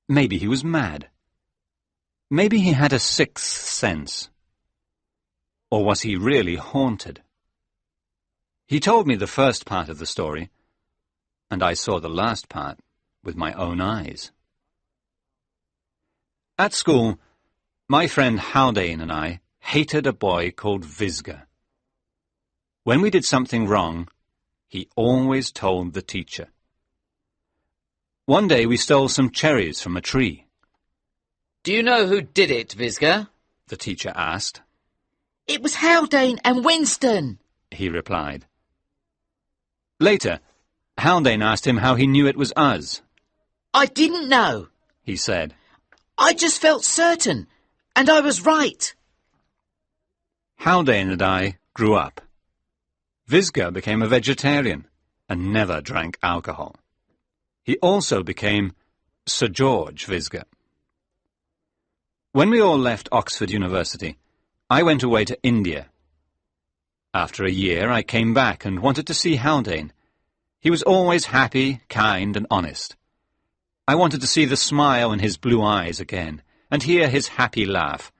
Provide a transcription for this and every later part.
Maybe he was mad. Maybe he had a sixth sense. Or was he really haunted? He told me the first part of the story, and I saw the last part with my own eyes. At school, my friend Haldane and I hated a boy called Visger. When we did something wrong, he always told the teacher. One day we stole some cherries from a tree. Do you know who did it, Visger? The teacher asked. It was Haldane and Winston, he replied. Later, Haldane asked him how he knew it was us. I didn't know, he said. I just felt certain, and I was right. Haldane and I grew up. Visger became a vegetarian and never drank alcohol. He also became Sir George Visger. When we all left Oxford University, I went away to India. After a year, I came back and wanted to see Haldane. He was always happy, kind, and honest. I wanted to see the smile in his blue eyes again and hear his happy laugh,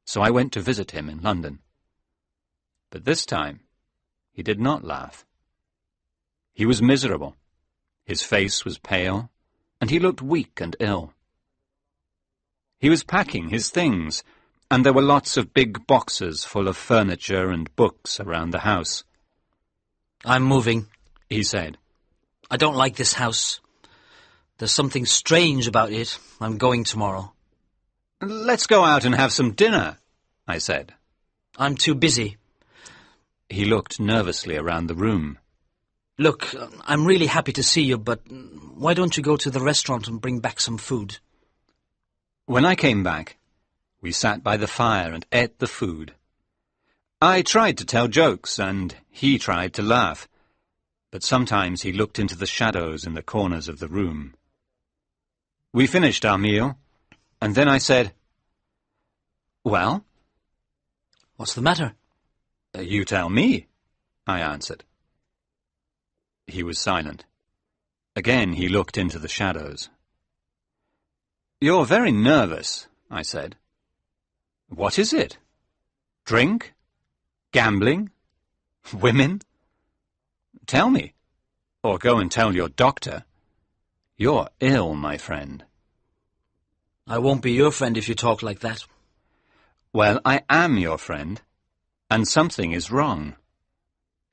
so I went to visit him in London. But this time, he did not laugh. He was miserable. His face was pale, and he looked weak and ill. He was packing his things, and there were lots of big boxes full of furniture and books around the house. I'm moving, he said. I don't like this house. There's something strange about it. I'm going tomorrow. Let's go out and have some dinner, I said. I'm too busy. He looked nervously around the room. Look, I'm really happy to see you, but why don't you go to the restaurant and bring back some food? When I came back, we sat by the fire and ate the food. I tried to tell jokes, and he tried to laugh, but sometimes he looked into the shadows in the corners of the room. We finished our meal, and then I said, "Well?" What's the matter? You tell me, I answered. He was silent. Again he looked into the shadows. You're very nervous, I said. What is it? Drink? Gambling? Women? Tell me, or go and tell your doctor. You're ill, my friend. I won't be your friend if you talk like that. Well, I am your friend, and something is wrong.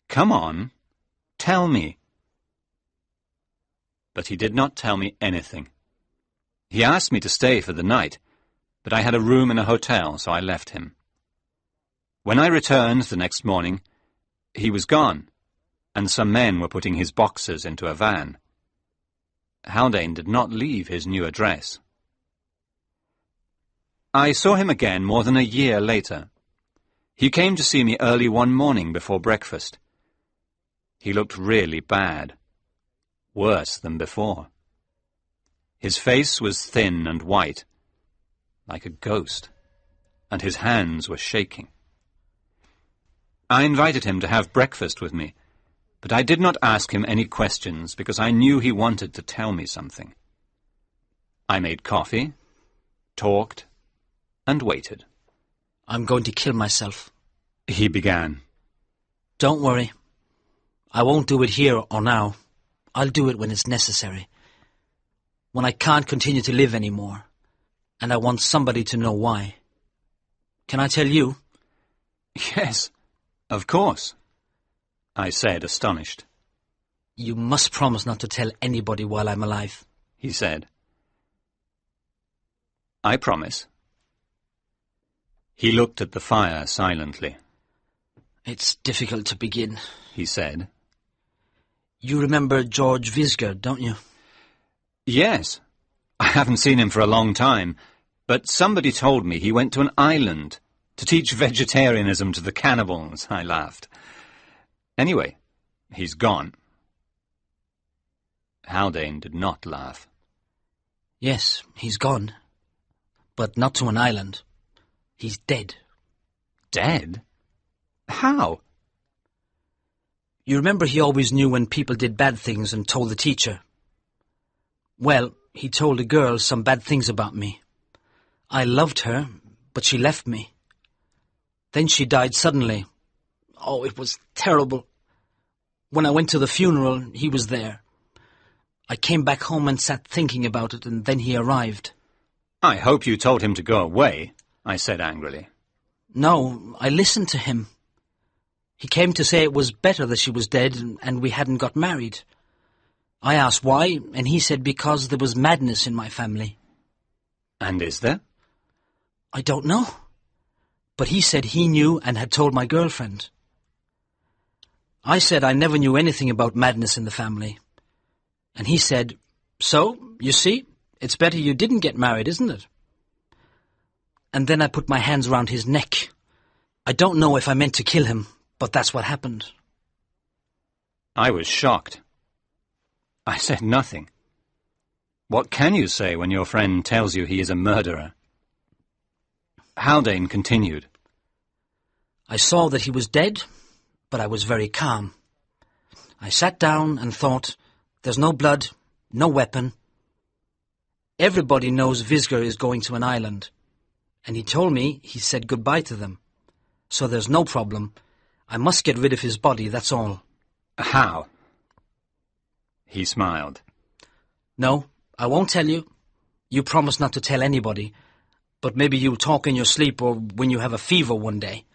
Come on, tell me. But he did not tell me anything. He asked me to stay for the night, but I had a room in a hotel, so I left him. When I returned the next morning, he was gone, and some men were putting his boxes into a van. Haldane did not leave his new address. I saw him again more than a year later. He came to see me early one morning before breakfast. He looked really bad. Worse than before. His face was thin and white, like a ghost, and his hands were shaking. I invited him to have breakfast with me, but I did not ask him any questions because I knew he wanted to tell me something. I made coffee, talked, and waited. I'm going to kill myself, he began. Don't worry. I won't do it here or now. I'll do it when it's necessary. When I can't continue to live anymore, and I want somebody to know why. Can I tell you? Yes, of course, I said, astonished. You must promise not to tell anybody while I'm alive, he said. I promise. He looked at the fire silently. It's difficult to begin, he said. You remember George Visger, don't you? Yes. I haven't seen him for a long time, but somebody told me he went to an island to teach vegetarianism to the cannibals, I laughed. Anyway, he's gone. Haldane did not laugh. Yes, he's gone. But not to an island. He's dead. Dead? How? You remember he always knew when people did bad things and told the teacher? Well, he told a girl some bad things about me. I loved her, but she left me. Then she died suddenly. Oh, it was terrible. When I went to the funeral, he was there. I came back home and sat thinking about it, and then he arrived. I hope you told him to go away, I said angrily. No, I listened to him. He came to say it was better that she was dead and we hadn't got married. I asked why, and he said because there was madness in my family. And is there? I don't know. But he said he knew and had told my girlfriend. I said I never knew anything about madness in the family. And he said, "So, you see, it's better you didn't get married, isn't it?" And then I put my hands around his neck. I don't know if I meant to kill him, but that's what happened. I was shocked. I said nothing. What can you say when your friend tells you he is a murderer? Haldane continued. I saw that he was dead, but I was very calm. I sat down and thought, there's no blood, no weapon. Everybody knows Visger is going to an island, and he told me he said goodbye to them. So there's no problem. I must get rid of his body, that's all. How? He smiled. No, I won't tell you. You promised not to tell anybody, but maybe you'll talk in your sleep or when you have a fever one day.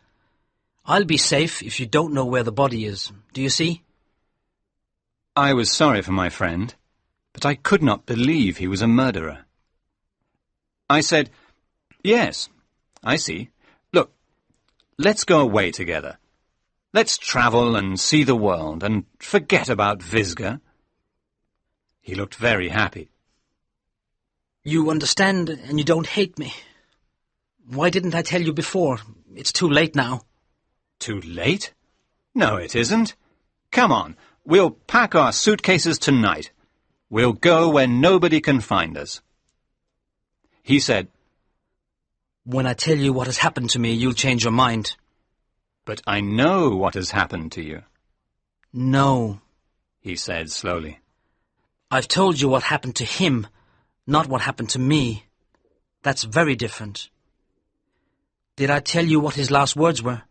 I'll be safe if you don't know where the body is. Do you see? I was sorry for my friend, but I could not believe he was a murderer. I said, "Yes, I see. Look, let's go away together. Let's travel and see the world and forget about Visger." He looked very happy. You understand and you don't hate me. Why didn't I tell you before? It's too late now. Too late? No, it isn't. Come on, we'll pack our suitcases tonight. We'll go where nobody can find us. He said, When I tell you what has happened to me, you'll change your mind. "But I know what has happened to you," No. he said slowly. I've told you what happened to him, not what happened to me. That's very different. Did I tell you what his last words were?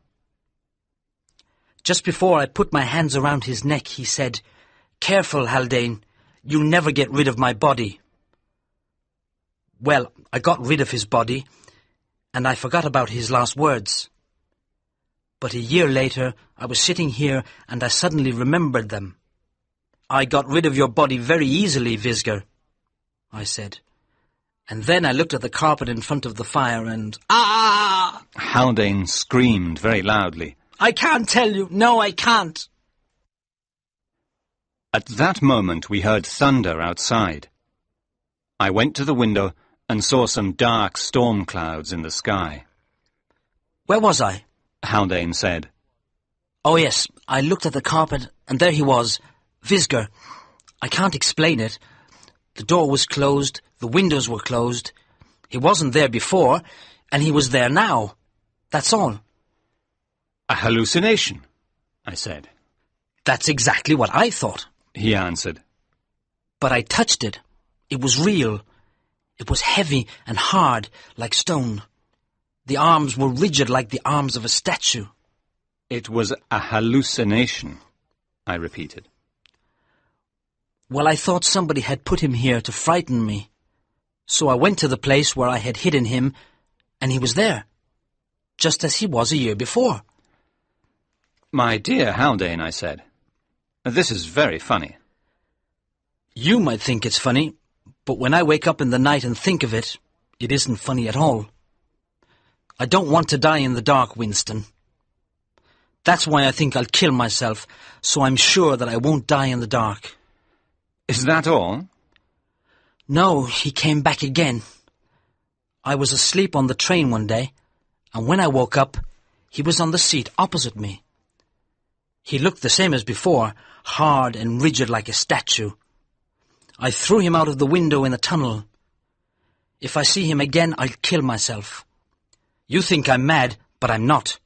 Just before I put my hands around his neck, he said, "Careful, Haldane. You'll never get rid of my body." Well, I got rid of his body, and I forgot about his last words. But a year later, I was sitting here, and I suddenly remembered them. "I got rid of your body very easily, Visger," I said. And then I looked at the carpet in front of the fire and... Ah! Haldane screamed very loudly. I can't tell you. No, I can't. At that moment we heard thunder outside. I went to the window and saw some dark storm clouds in the sky. Where was I? Haldane said. Oh, yes. I looked at the carpet, and there he was, Visger. I can't explain it. The door was closed, the windows were closed. He wasn't there before, and he was there now. That's all. A hallucination, I said. That's exactly what I thought, he answered. But I touched it. It was real. It was heavy and hard, like stone. The arms were rigid like the arms of a statue. It was a hallucination, I repeated. Well, I thought somebody had put him here to frighten me. So I went to the place where I had hidden him, and he was there, just as he was a year before. My dear Haldane, I said, this is very funny. You might think it's funny, but when I wake up in the night and think of it, it isn't funny at all. I don't want to die in the dark, Winston. That's why I think I'll kill myself, so I'm sure that I won't die in the dark. Is that all? No, he came back again. I was asleep on the train one day, and when I woke up, he was on the seat opposite me. He looked the same as before, hard and rigid like a statue. I threw him out of the window in the tunnel. If I see him again, I'll kill myself. You think I'm mad, but I'm not.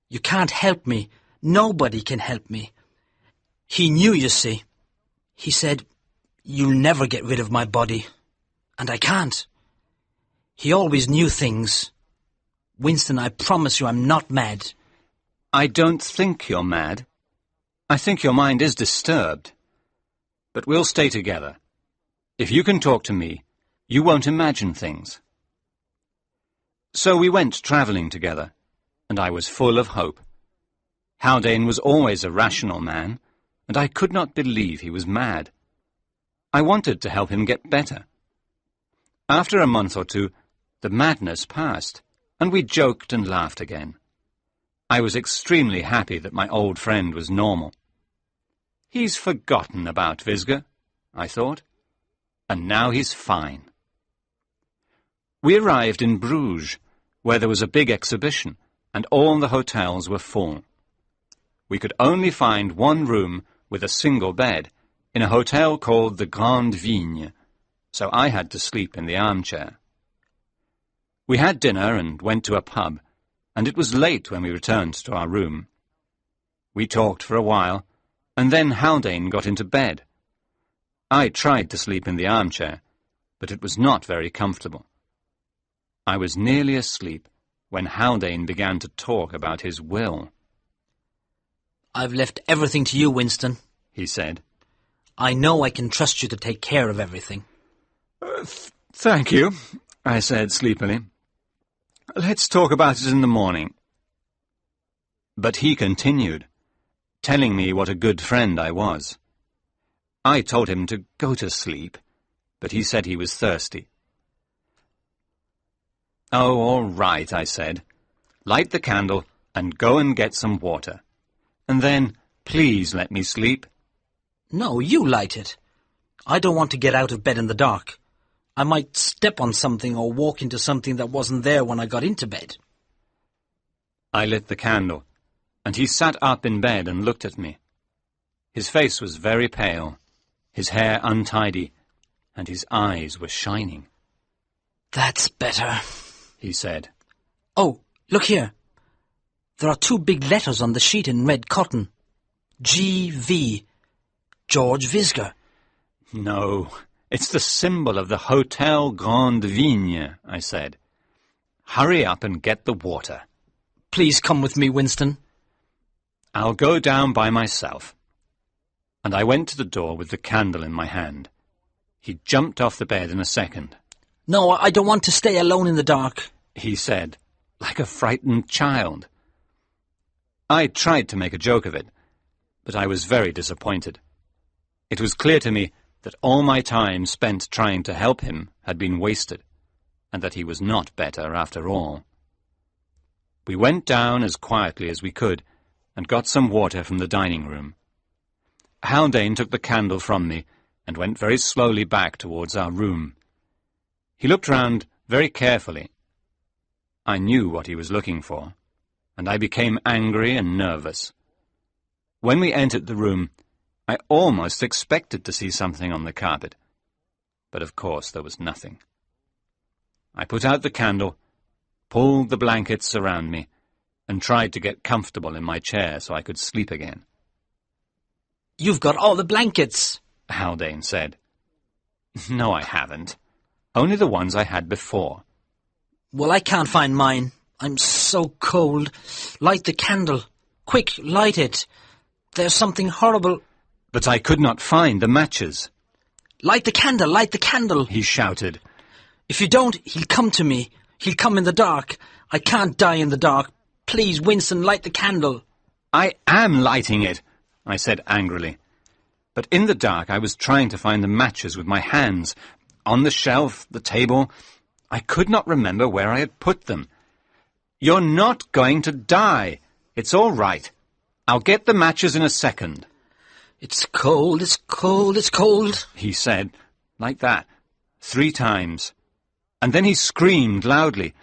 You can't help me. Nobody can help me. He knew, you see. He said, You'll never get rid of my body. And I can't. He always knew things. Winston, I promise you I'm not mad. I don't think you're mad. I think your mind is disturbed. But we'll stay together. If you can talk to me, you won't imagine things. So we went travelling together, and I was full of hope. Haldane was always a rational man, and I could not believe he was mad. I wanted to help him get better. After a month or two, the madness passed, and we joked and laughed again. I was extremely happy that my old friend was normal. He's forgotten about Visger, I thought, and now he's fine. We arrived in Bruges, where there was a big exhibition, and all the hotels were full. We could only find one room with a single bed in a hotel called the Grande Vigne, so I had to sleep in the armchair. We had dinner and went to a pub, and it was late when we returned to our room. We talked for a while, and then Haldane got into bed. I tried to sleep in the armchair, but it was not very comfortable. I was nearly asleep when Haldane began to talk about his will. I've left everything to you, Winston, he said. I know I can trust you to take care of everything. Thank you, I said sleepily. Let's talk about it in the morning. But he continued, telling me what a good friend I was. I told him to go to sleep, but he said he was thirsty. Oh, all right, I said. Light the candle and go and get some water. And then, please let me sleep. No, you light it. I don't want to get out of bed in the dark. I might step on something or walk into something that wasn't there when I got into bed. I lit the candle, and he sat up in bed and looked at me. His face was very pale, his hair untidy, and his eyes were shining. That's better, he said. Oh, look here. There are 2 big letters on the sheet in red cotton. G.V. George Visger. No, it's the symbol of the Hotel Grande Vigne, I said. Hurry up and get the water. Please come with me, Winston. I'll go down by myself. And I went to the door with the candle in my hand. He jumped off the bed in a second. No, I don't want to stay alone in the dark, he said, like a frightened child. I tried to make a joke of it, but I was very disappointed. It was clear to me that all my time spent trying to help him had been wasted, and that he was not better after all. We went down as quietly as we could, and got some water from the dining room. Haldane took the candle from me, and went very slowly back towards our room. He looked round very carefully. I knew what he was looking for, and I became angry and nervous. When we entered the room, I almost expected to see something on the carpet, but of course there was nothing. I put out the candle, pulled the blankets around me, and tried to get comfortable in my chair so I could sleep again. You've got all the blankets, Haldane said. No, I haven't. Only the ones I had before. Well, I can't find mine. I'm so cold. Light the candle. Quick, light it. There's something horrible. But I could not find the matches. Light the candle, he shouted. If you don't, he'll come to me. He'll come in the dark. I can't die in the dark. Please, Winston, light the candle. I am lighting it, I said angrily. But in the dark I was trying to find the matches with my hands. On the shelf, the table. I could not remember where I had put them. You're not going to die. It's all right. I'll get the matches in a second. It's cold, it's cold, it's cold, he said, like that, 3 times. And then he screamed loudly,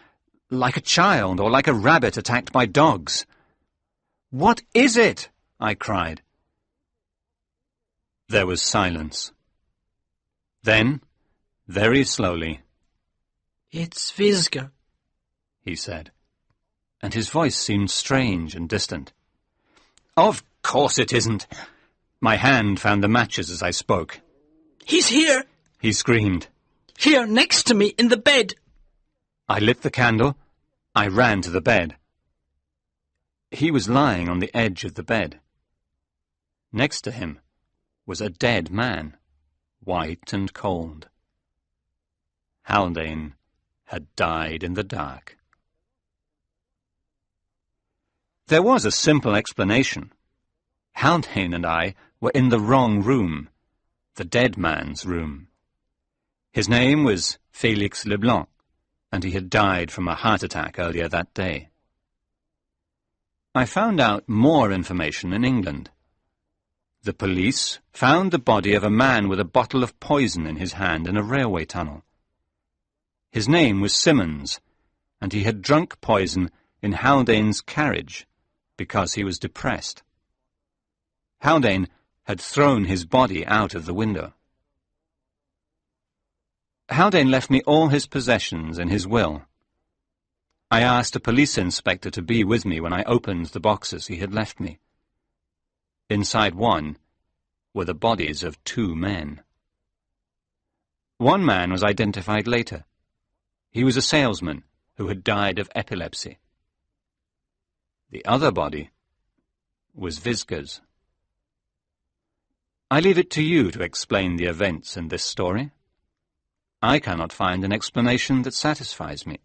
like a child or like a rabbit attacked by dogs. What is it? I cried. There was silence. Then, very slowly, It's Visger, he said, and his voice seemed strange and distant. Of course it isn't. My hand found the matches as I spoke. He's here! he screamed. Here, next to me, in the bed! I lit the candle. I ran to the bed. He was lying on the edge of the bed. Next to him was a dead man, white and cold. Haldane had died in the dark. There was a simple explanation. Haldane and I were in the wrong room, the dead man's room. His name was Félix Leblanc, and he had died from a heart attack earlier that day. I found out more information in England. The police found the body of a man with a bottle of poison in his hand in a railway tunnel. His name was Simmons, and he had drunk poison in Haldane's carriage because he was depressed. Haldane had thrown his body out of the window. Haldane left me all his possessions in his will. I asked a police inspector to be with me when I opened the boxes he had left me. Inside one were the bodies of 2 men. One man was identified later. He was a salesman who had died of epilepsy. The other body was Visga's. I leave it to you to explain the events in this story. I cannot find an explanation that satisfies me.